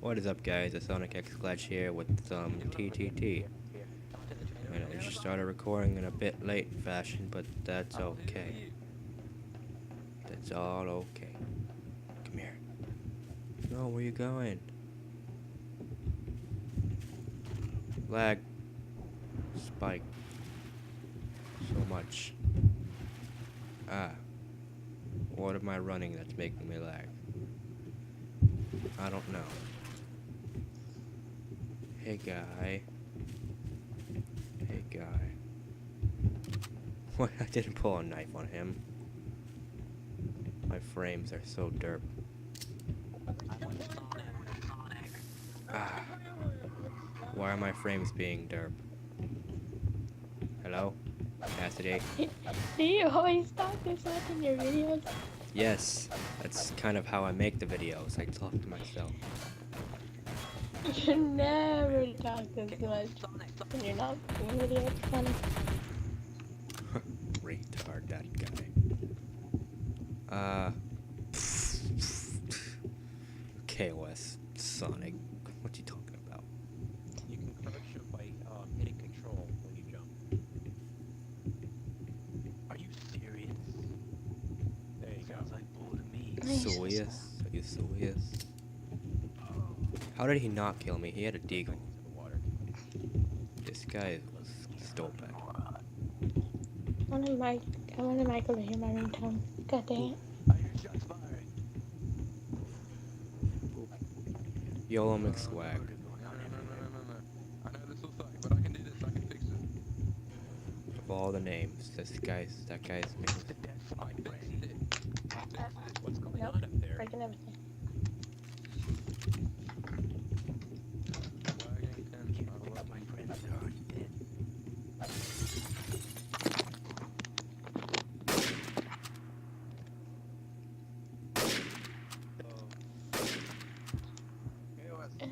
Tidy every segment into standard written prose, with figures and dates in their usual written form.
What is up, guys? TheSonicxclash here with some TTT. I just started recording in a bit late fashion, but that's okay. That's all okay. Come here. No, where you going? Lag. Spike. So much. What am I running that's making me lag? I don't know. Hey guy. Hey guy. What? I didn't pull a knife on him. My frames are so derp. Why are my frames being derp? Hello? Cassidy? Do you always talk this much in your videos? Yes, that's kind of how I make the videos. I talk to myself. You never talk this much when you're not doing videos. Funny. Retard, that guy. KOS Sonic. What you talking about? You can crouch jump by hitting control when you jump. Are you serious? There you go. Sounds like bull to me. Serious? Are you serious? How did he not kill me? He had a deagle. This guy was stupid. I wanted Michael to hear my ringtone. God dang it. I hear shots fired. YOLO McSwag. No. I know this will suck, but I can do this. I can fix it. Of all the names, that guy's name. I fixed it. What's going Nope. on up there? Breaking everything. My friends are already dead.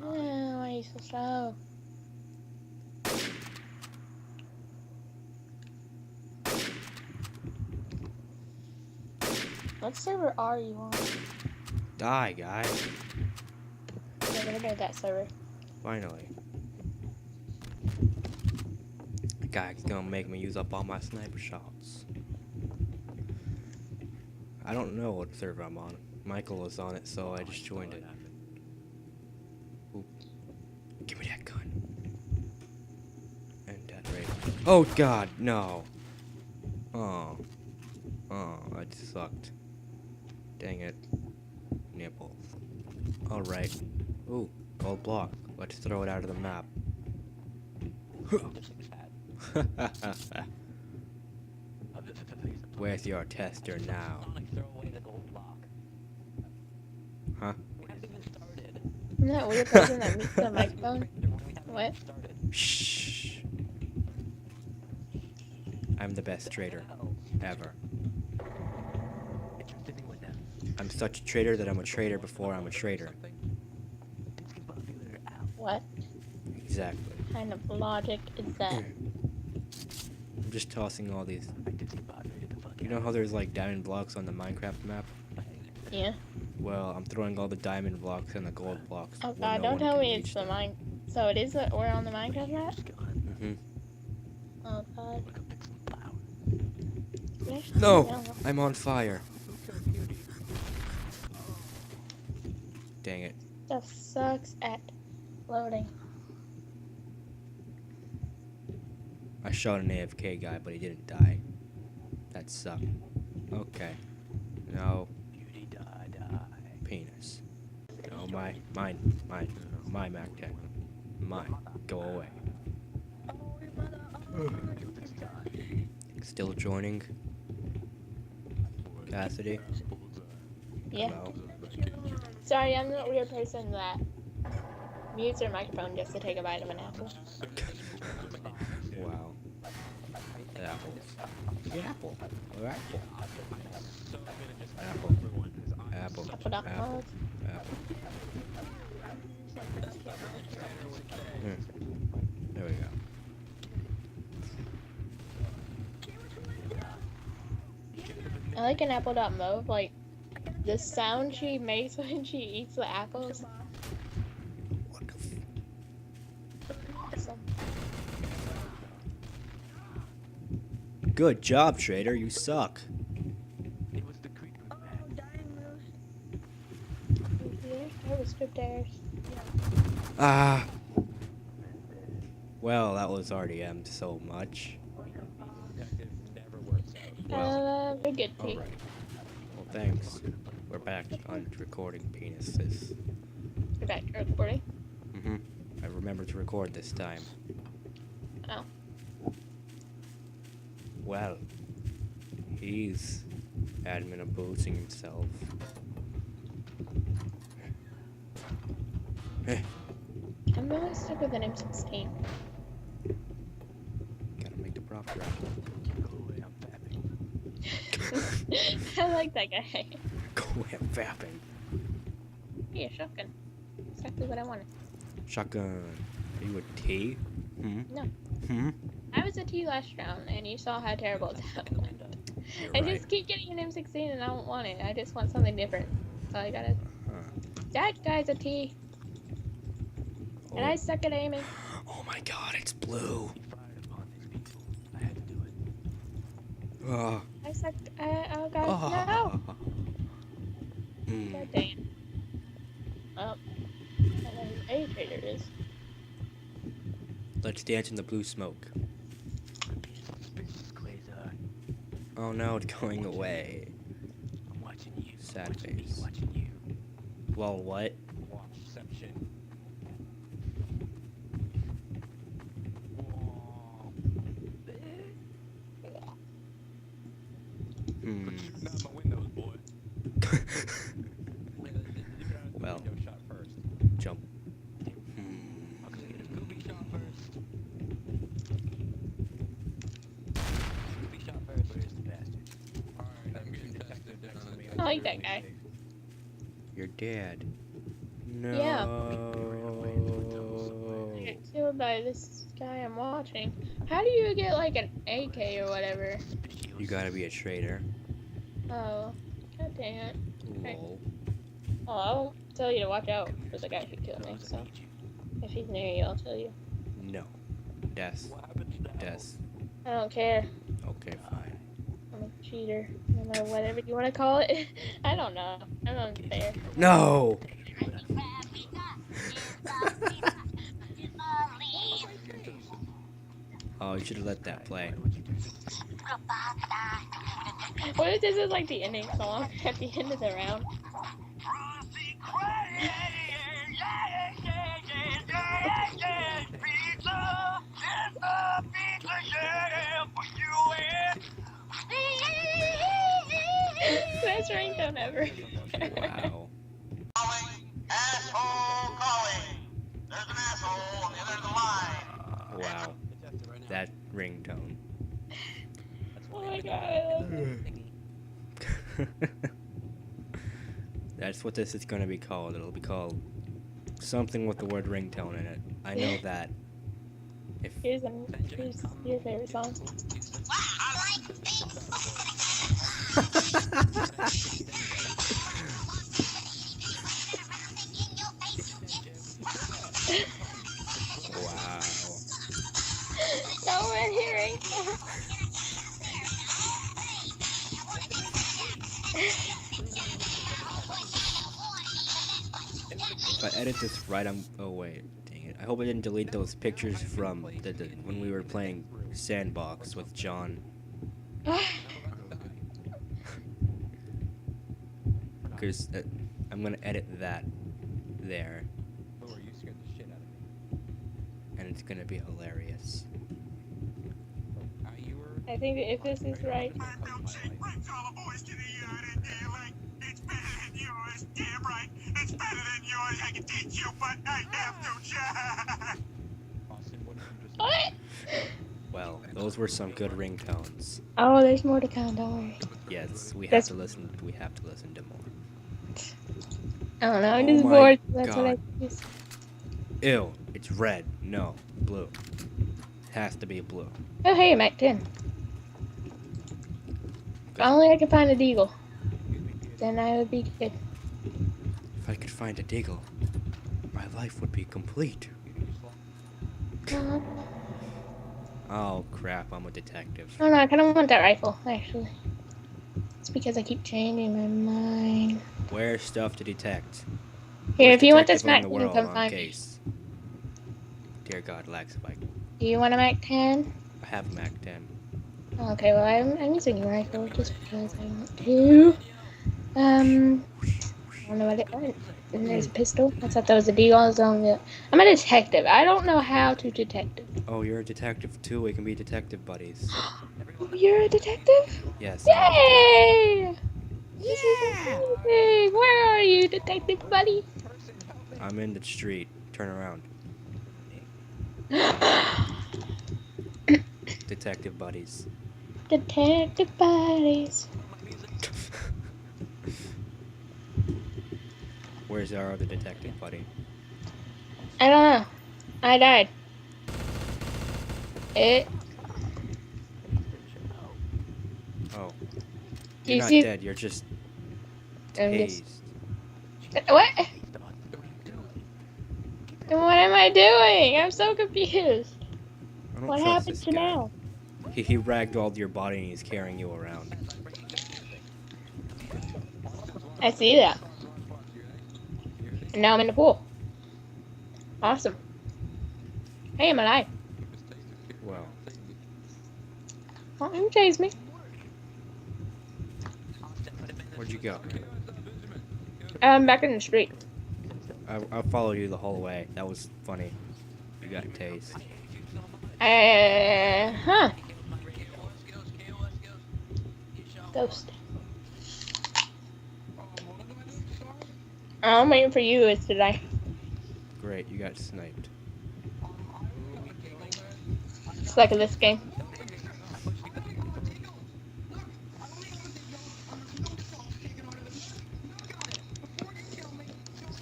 Oh, why are you so slow? What server are you on? Die, guy. We're gonna go to that server. Finally. The guy's gonna make me use up all my sniper shots. I don't know what server I'm on. Michael was on it, so I just joined it. Ooh. Give me that gun. And that raid. Oh god, no. Oh, that sucked. Dang it. Nipples. Alright. Ooh, gold block. Let's throw it out of the map. Where's your tester now? Sonic, throw away the gold block. Huh? We haven't even started. Isn't that weird person that meets the microphone? What? Shh. I'm the best trader ever. I'm such a traitor that I'm a traitor before I'm a traitor. What Exactly. kind of logic is that? I'm just tossing all these. You know how there's like diamond blocks on the Minecraft map? Yeah. Well, I'm throwing all the diamond blocks and the gold blocks. Oh where god, no don't one tell can me reach it's the them. mine. So it is we're on the Minecraft map? Oh god. There's No! something else. I'm on fire. Dang it. Stuff sucks at loading. I shot an AFK guy, but he didn't die. That sucked. Okay. No. Penis. No, my Mac Tech. Mine. Go away. Still joining? Cassidy? Yeah. Hello? Sorry, I'm the weird person that mutes their microphone just to take a bite of an apple. Wow. Apples. Apple. Apple. Apple. Apple. Apple duck Apple. mode. Apple. There we go. I like an apple dot mauve, like the sound she makes when she eats the apples. Good job, Trader. You suck. It was the creeper, man. Start with script errors. Ah. Well, that was already so much. Detective never works out. Well, Very good, all Pete. right. Well, thanks. We're back on recording penises. You're back to recording. Mm-hmm. I remember to record this time. Oh. Well, he's admin abusing himself. I'm really stuck with an M16. Gotta make the profit out. Go away, I'm fapping. I like that guy. Go ahead, vapping. Yeah, shotgun. Exactly what I wanted. Shotgun. Are you a T? Hmm? No. Hmm? I was a T last round, and you saw how terrible that went. You're I right. just keep getting an M16, and I don't want it. I just want something different. So I gotta. That guy's a T, and I suck at aiming. Oh my god, it's blue. He fired upon these people. I had to do it. Oh. I suck. Oh god, no! Mm. God damn. Oh. I know who A trader is. Let's dance in the blue smoke. I'm being suspicious, Quasar. Oh no, it's going away. I'm watching you. Sad I'm watching face. Me, watching you. Well, what? Watchception. Whoa. Hmm. Quit shooting out my windows, boy. Well. Window shot first. Jump. Okay, Scooby shot first. Scooby shot first. Where's the bastard? Alright, I'm getting detective next to me. I like that guy. You're dead. No. Yeah. I got killed by this guy I'm watching. How do you get like an AK or whatever? You gotta be a traitor. Oh, god dang it. Lol. Oh, I'll tell you to watch out for the guy who killed me, so if he's near you, I'll tell you. No. Death. What happens now? Death. I don't care. Okay, fine. I'm a cheater. No matter whatever you want to call it. I don't know. I'm unfair. No! Oh, you should have let that play. What if this is like the ending song at the end of the round? Best ringtone ever. Wow. Asshole calling. There's an asshole on the other end of the line. Wow. That ringtone. Oh my god, I love it. That's what this is gonna be called. It'll be called something with the word ringtone in it. I know that. If Here's your favorite song. wow. No, we're hearing. If I edit this right, oh wait, dang it. I hope I didn't delete those pictures from when we were playing Sandbox with John. Because I'm gonna edit that there, Oh, you scared the shit out of me. and it's gonna be hilarious. You were I think that if this is right, It's better than yours, damn right. It's better than yours. I can teach you, but I have to try. Austin, what did you just what? Well, those were some good ringtones. Oh, there's more to come. Don't worry. Yes, we have That's- to listen. We have to listen to more. I don't know. I'm Oh just my bored. That's what I God. use. Ew, it's red. No, blue. Has to be blue. Oh, hey, Mac 10. If only I could find a deagle. Then I would be good. If I could find a deagle, my life would be complete. Oh crap, I'm a detective. Oh no, I kind of want that rifle, actually. It's because I keep changing my mind. Where's stuff to detect? Here, Worst if you want this detective in Mac the 10, world come on find me. case. Dear God, lag spike. Do you want a Mac 10? I have Mac 10. Okay, well, I'm using a rifle just because I want to. I don't know what it was. And there's a pistol. I thought that was a deagle zone. I'm a detective. I don't know how to detective. Oh, you're a detective too. We can be detective buddies. Oh, you're a detective? Yes, I'm a detective. Yay! This is Yeah! amazing. Where are you, detective buddy? I'm in the street. Turn around. Detective buddies. Detective buddies. Where's our other detective buddy? I don't know. I died. Oh, Do you're you not see? dead. You're just I'm just. tased. What? What am I doing? I'm so confused. I don't What trust happened this to guy. now? He ragdolled your body and he's carrying you around. I see that. And now I'm in the pool. Awesome. Hey, I'm alive. Well, Oh, you chase me. where'd you go? I'm back in the street. I'll follow you the whole way. That was funny. You got tased. Huh. Ghost. I'm waiting for you today. Great, you got sniped. It's like this game.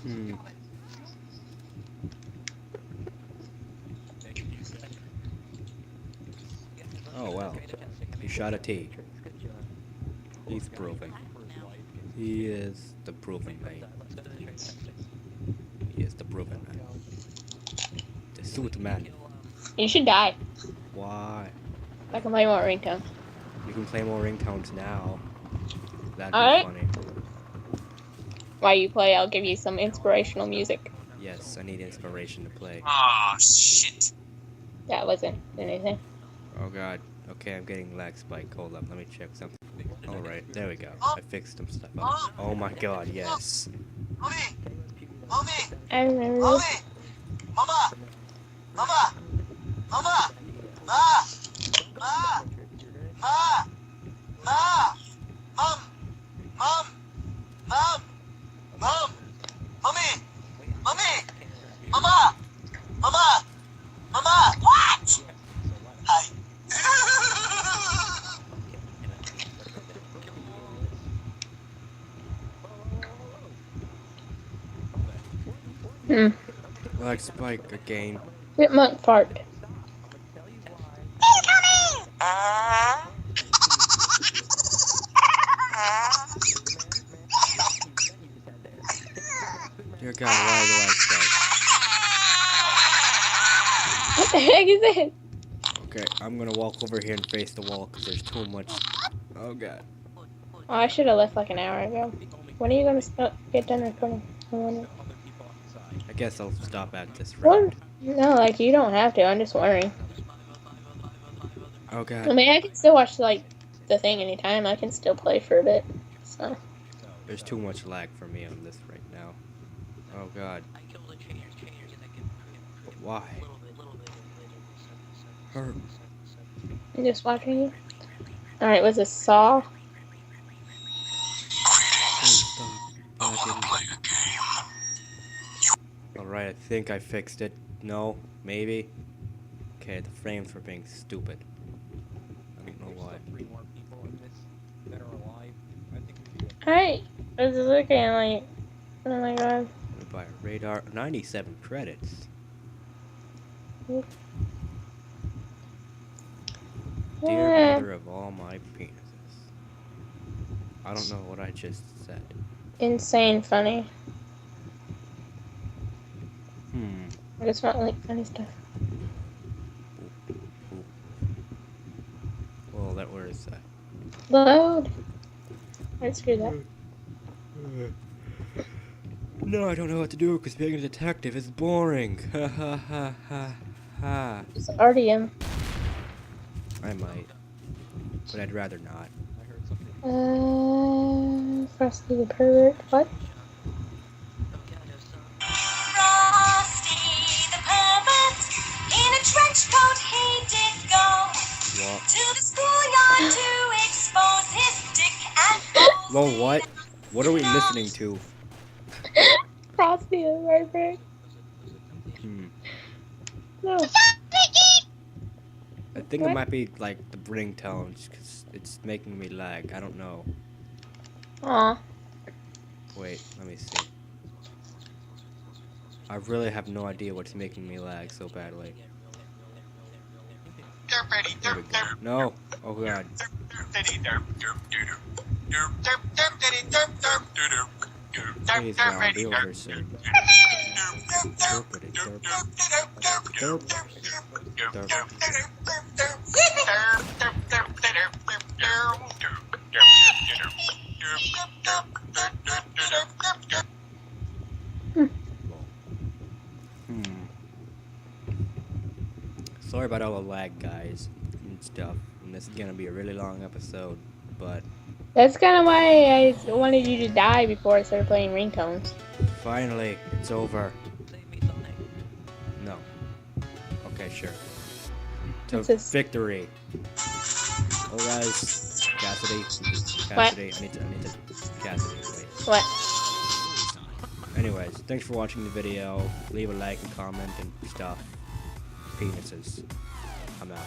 Hmm. Oh well. You shot a T. He's proven. He is the proven man. He is the proven man. The suit man. You should die. Why? I can play more ringtones. You can play more ringtones now. That'd be Alright. funny. While you play, I'll give you some inspirational music. Yes, I need inspiration to play. Oh, shit. That wasn't anything. Oh god. Okay, I'm getting lag spike. Hold up, let me check something. Alright, there we go. I fixed some stuff up. Oh my god, yes. Mommy! Mommy! I remember. Mommy! Mama! Mama! Mama! Ma! Ma! Ma! Ma! Mom! Mom! Mom! Mom! Mommy! Mommy! Mama! Mama! Mama! What? Hi. Lag spike again. Chipmunk fart. Dear god, why the lag spike? What the heck is it? Okay, I'm gonna walk over here and face the wall because there's too much. Oh god. Oh, I should have left like an hour ago. When are you gonna get done recording? I wonder. I guess I'll stop at this What? round. No, like you don't have to. I'm just wondering. Oh I god. mean, I can still watch like the thing anytime. I can still play for a bit. So. There's too much lag for me on this right now. Oh god. But why? Her. I'm just watching you. Alright, was it Saw? Alright, I think I fixed it. No, maybe. Okay, the frames were being stupid. I don't know why. Alright. I was looking like, oh my god. By radar, 97 credits. Dear Yeah. mother of all my penises. I don't know what I just said. Insane funny. Hmm. I just want like funny stuff. is that? Load. I screwed up. No, I don't know what to do because being a detective is boring. Ha ha ha ha ha. It's RDM. I might, but I'd rather not. I heard something. Frosty the pervert. What? Frosty the pervert, in a trench coat he did go What? to the schoolyard to expose his dick and balls. Well, what? What are we listening to? Frosty the pervert. No. I think it What? might be like the ringtones because it's making me lag. I don't know. Aw. Wait, let me see. I really have no idea what's making me lag so badly. There we go. No. Oh god. Please, now be over soon. Sorry about all the lag, guys, and stuff. And this is gonna be a really long episode, but That's kind of why I wanted you to die before I started playing ringtones. finally, it's over. Save me, Sonic. No. Okay, sure. To This is- victory. Oh, guys, Cassidy, What? I need to, Cassidy, wait. What? Anyways, thanks for watching the video. Leave a like and comment and stuff. Penises. I'm out.